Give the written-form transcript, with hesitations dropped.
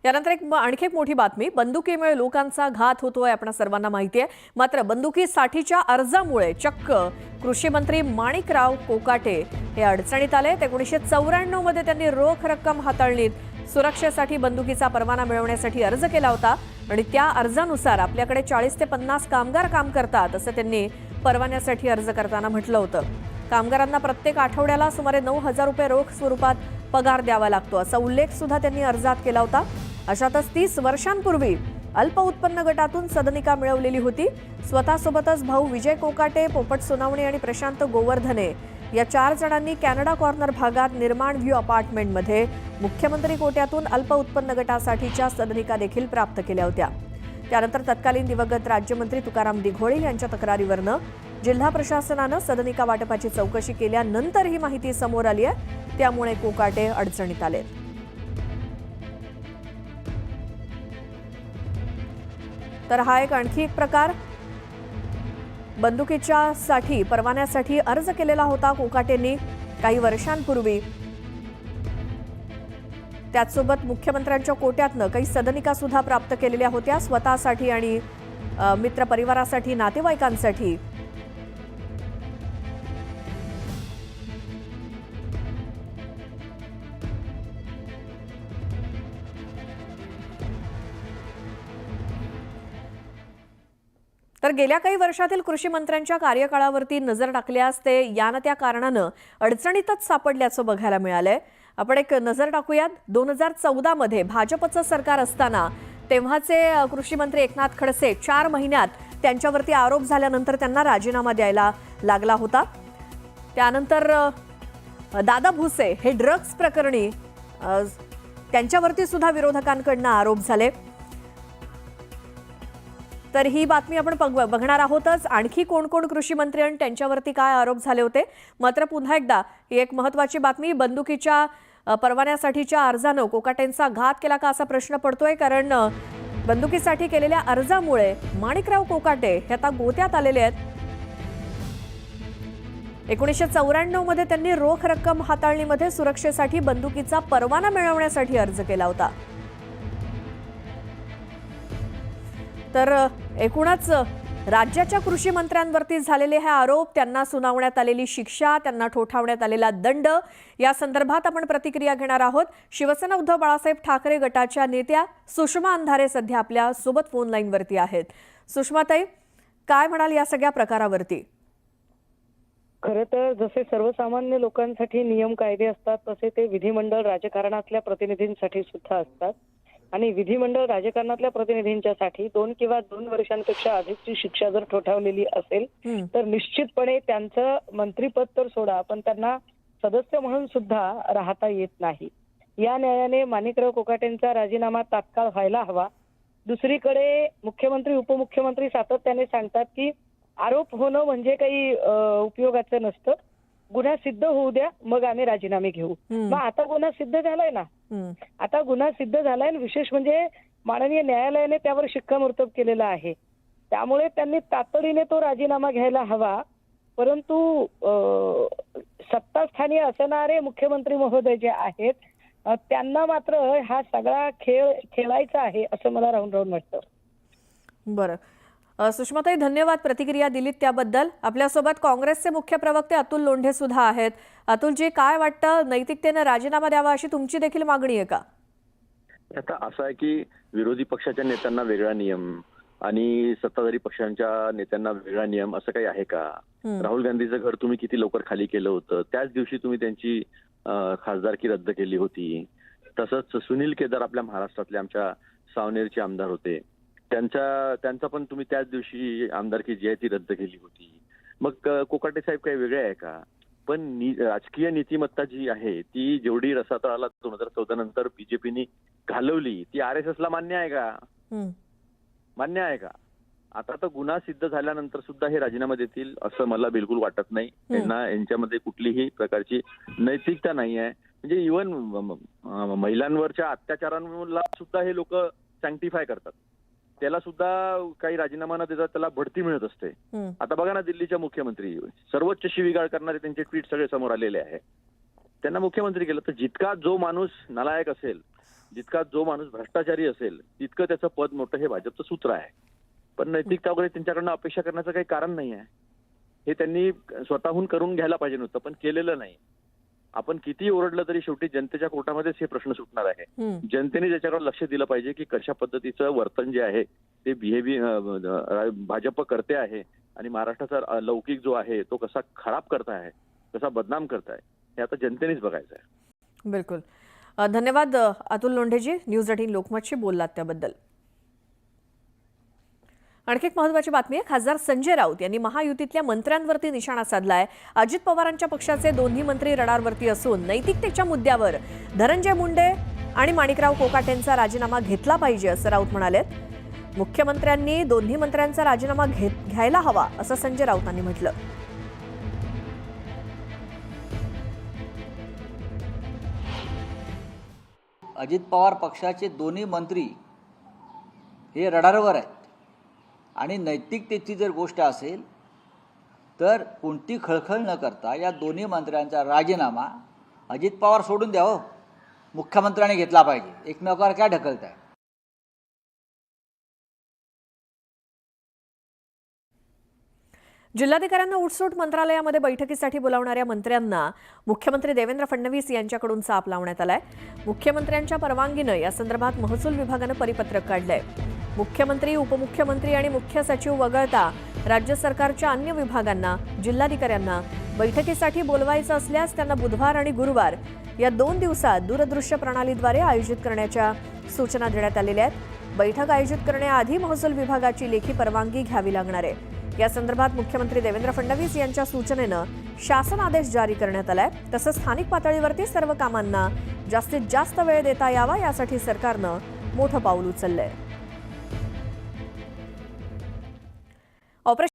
यानंतर आणखी एक मोठी बातमी, बंदुकीमुळे लोकांचा घात होतोय आपण सर्वांना माहिती आहे। मात्र बंदुकीसाठीच्या अर्जामुळे चक्क कृषी मंत्री माणिकराव कोकाटे हे अडचणीत आले। 1994 मध्ये त्यांनी रोख रक्कम हाताळणीत सुरक्षेसाठी बंदुकीचा परवाना मिळवण्यासाठी अर्ज केला होता आणि त्या अर्जानुसार आपल्याकडे 40 ते 50 कामगार काम करतात असं त्यांनी परवान्यासाठी अर्ज करताना म्हटलं होतं। कामगारांना प्रत्येक आठवड्याला सुमारे 9,000 रुपये रोख स्वरूपात पगार द्यावा लागतो असा उल्लेख सुद्धा त्यांनी अर्जात केला होता। अशातच 30 वर्षांपूर्वी अल्प उत्पन्न गटातून सदनिका मिळवलेली होती। स्वतःसोबतच भाऊ विजय कोकाटे, पोपट सोनावणे आणि प्रशांत गोवर्धने या 4 जणांनी कॅनडा कॉर्नर भागात निर्माण व्ह्यू अपार्टमेंटमध्ये मुख्यमंत्री कोट्यातून अल्प उत्पन्न गटासाठीच्या सदनिका देखील प्राप्त केल्या होत्या। त्यानंतर तत्कालीन दिवंगत राज्यमंत्री तुकाराम दिघोळे यांच्या तक्रारीवरनं जिल्हा प्रशासनानं सदनिका वाटपाची चौकशी केल्यानंतर ही माहिती समोर आली आहे। त्यामुळे कोकाटे अडचणीत आले। तर हा आणखी एक प्रकार, बंदुकीच्या परवान्यासाठी अर्ज केलेला होता कोकाटेंनी काही वर्षांपूर्वी। त्याचसोबत मुख्यमंत्र्यांच्या कोट्यातनं काही सदनिका सुद्धा प्राप्त केलेल्या होत्या स्वतःसाठी आणि मित्र परिवारासाठी, नातेवाईकांसाठी। तर गेल्या काही वर्षातील कृषी मंत्र्यांच्या कार्यकाळावरती नजर टाकल्यास ते या ना त्या कारणानं अडचणीतच सापडल्याचं बघायला मिळालंय। आपण एक नजर टाकूयात। 2014 मध्ये भाजपचं सरकार असताना तेव्हाचे कृषी मंत्री एकनाथ खडसे 4 महिन्यात त्यांच्यावरती आरोप झाल्यानंतर त्यांना राजीनामा द्यायला लागला होता। त्यानंतर दादा भुसे हे ड्रग्ज प्रकरणी त्यांच्यावरती सुद्धा विरोधकांकडून आरोप झाले। तर ही बातमी आपण बघणार आहोतच। आणखी कोण कोण कृषी मंत्री आणि त्यांच्यावरती काय आरोप झाले होते। मात्र पुन्हा एकदा ही एक महत्त्वाची बातमी, बंदुकीच्या परवान्यासाठीच्या अर्जानं कोकाटेंचा घात केला का असा प्रश्न पडतोय। कारण बंदुकीसाठी केलेल्या अर्जामुळे माणिकराव कोकाटे हे आता गोत्यात आलेले आहेत। 1994 मध्ये त्यांनी रोख रक्कम हाताळणीमध्ये सुरक्षेसाठी बंदुकीचा परवाना मिळवण्यासाठी अर्ज केला होता। तर एकूणच राज्याच्या कृषी मंत्र्यांवरती झालेले हे आरोप, त्यांना सुनावण्यात आलेली शिक्षा, त्यांना ठोठावण्यात आलेला दंड, या संदर्भात आपण प्रतिक्रिया घेणार आहोत। शिवसेना उद्धव बाळासाहेब ठाकरे गटाच्या नेत्या सुषमा अंधारे सध्या आपल्या सोबत फोन लाईनवरती आहेत। सुषमाताई, काय म्हणाल या सगळ्या प्रकारावरती? खरं तर जसे सर्वसामान्य लोकांसाठी नियम कायदे असतात तसे ते विधिमंडळ राजकारणातल्या प्रतिनिधींसाठी सुद्धा असतात। आणि विधिमंडळ राजकारणातल्या प्रतिनिधींच्यासाठी 2 किंवा 2 वर्षांपेक्षा अधिकची शिक्षा जर ठोठावलेली असेल तर निश्चितपणे त्यांचं मंत्रिपद तर सोडा, पण त्यांना सदस्य म्हणून सुद्धा राहता येत नाही। या न्यायाने माणिकराव कोकाटेंचा राजीनामा तात्काळ व्हायला हवा। दुसरीकडे मुख्यमंत्री, उपमुख्यमंत्री सातत्याने सांगतात की आरोप होणं म्हणजे काही उपयोगाचं नसतं, गुन्हा सिद्ध होऊ द्या मग आम्ही राजीनामे घेऊ। मग आता गुन्हा सिद्ध झालाय ना, आता गुन्हा सिद्ध झालाय। विशेष म्हणजे माननीय न्यायालयाने त्यावर शिक्कामोर्तब केलेला आहे। त्यामुळे त्यांनी तातडीने तो राजीनामा घ्यायला हवा। परंतु सत्तास्थानी असणारे मुख्यमंत्री महोदय जे आहेत त्यांना मात्र हा सगळा खेळ खेळायचा आहे असं मला राहून राहून वाटतं। बरं, सुषमाताई धन्यवाद प्रतिक्रिया दिलीत त्याबद्दल। आपल्यासोबत काँग्रेसचे मुख्य प्रवक्ते अतुल लोंढे सुद्धा आहेत। अतुलजी, काय वाटतं, नैतिकतेने राजीनामा द्यावा अशी तुमची देखील मागणी आहे का? आता असं आहे की विरोधी पक्षाच्या नेत्यांना वेगळा नियम आणि सत्ताधारी पक्षांच्या नेत्यांना वेगळा नियम असं काही आहे का? राहुल गांधीचं घर तुम्ही किती लवकर खाली केलं होतं, त्याच दिवशी तुम्ही त्यांची खासदारकी रद्द केली होती। तसंच सुनील केदार आपल्या महाराष्ट्रातले आमच्या सावनेरचे आमदार होते, त्यांचा पण तुम्ही त्याच दिवशी आमदारकी जी आहे ती रद्द केली होती। मग कोकाटे साहेब काही वेगळे आहे का? पण राजकीय नीतिमत्ता जी आहे ती जेवढी रसातळाला 2014 नंतर बीजेपीनी घालवली ती RSS ला मान्य आहे का? मान्य आहे का? आता तर गुन्हा सिद्ध झाल्यानंतर सुद्धा हे राजीनामा देतील असं मला बिलकुल वाटत नाही। यांच्यामध्ये कुठलीही प्रकारची नैतिकता नाही आहे। म्हणजे इव्हन महिलांवरच्या अत्याचारांना सुद्धा हे लोक सॅंक्टिफाय करतात, त्याला सुद्धा काही राजीनामा न देता त्याला बढती मिळत असते। आता बघा ना, दिल्लीच्या मुख्यमंत्री सर्वोच्च शिवीगाळ करणारे त्यांचे ट्विट सगळे समोर आलेले आहे, त्यांना मुख्यमंत्री केलं। तर जितका जो माणूस नालायक असेल, जितका जो माणूस भ्रष्टाचारी असेल तितकं त्याचं पद मोठं हे भाजपचं सूत्र आहे. पण नैतिकता वगैरे त्यांच्याकडनं अपेक्षा करण्याचं काही कारण नाही आहे. हे त्यांनी स्वतःहून करून घ्यायला पाहिजे नव्हतं, पण केलेलं नाही. आपण किती ओरडलं तरी शेवटी जनतेच्या कोर्टामध्येच हे प्रश्न सुटणार आहे. जनतेने त्याच्याकडे लक्ष दिलं पाहिजे की कशा पद्धतीचं वर्तन जे आहे ते भाजप करते आहे आणि महाराष्ट्राचा लौकिक जो आहे तो कसा खराब करताय, कसा बदनाम करताय, हे आता जनतेनेच बघायचं आहे. बिलकुल. धन्यवाद अतुल लोंढेजी, न्यूज 18 लोकमतशी बोललात त्याबद्दल. आणखी एक महत्त्वाची बातमी आहे. खासदार संजय राऊत यांनी महायुतीतल्या मंत्र्यांवरती निशाणा साधलाय. अजित पवारांच्या पक्षाचे दोन्ही मंत्री रडारवरती असून नैतिकतेच्या मुद्द्यावर धनंजय मुंडे आणि माणिकराव कोकाटेंचा राजीनामा घेतला पाहिजे असं राऊत म्हणालेत. मुख्यमंत्र्यांनी दोन्ही मंत्र्यांचा राजीनामा घ्यायला हवा असं संजय राऊतांनी म्हटलं. अजित पवार पक्षाचे दोन्ही मंत्री हे रडारवर आहेत आणि नैतिकतेची जर गोष्ट असेल तर कोणती खळखळ न करता या दोन्ही मंत्र्यांचा राजीनामा अजित पवार सोडून द्यावं, मुख्यमंत्र्यांनी घेतला पाहिजे. एकमेकावर काय ढकलताय? जिल्हाधिकाऱ्यांना उठसूट मंत्रालयामध्ये बैठकीसाठी बोलावणाऱ्या मंत्र्यांना मुख्यमंत्री देवेंद्र फडणवीस यांच्याकडून चाप लावण्यात आलाय. मुख्यमंत्र्यांच्या परवानगीनं या संदर्भात महसूल विभागानं परिपत्रक काढलंय. मुख्यमंत्री, उपमुख्यमंत्री आणि मुख्य सचिव वगळता राज्य सरकारच्या अन्य विभागांना, जिल्हाधिकाऱ्यांना बैठकीसाठी बोलवायचं असल्यास त्यांना बुधवार आणि गुरुवार या 2 दिवसात दूरदृश्य प्रणालीद्वारे आयोजित करण्याच्या सूचना देण्यात आलेल्या आहेत. बैठक आयोजित करण्याआधी महसूल विभागाची लेखी परवानगी घ्यावी लागणार आहे. या संदर्भात मुख्यमंत्री देवेंद्र फडणवीस यांच्या सूचनेनं शासन आदेश जारी करण्यात आलाय. तसंच स्थानिक पातळीवरती सर्व कामांना जास्तीत जास्त वेळ देता यावा यासाठी सरकारनं मोठं पाऊल उचललंय. ऑपरेशन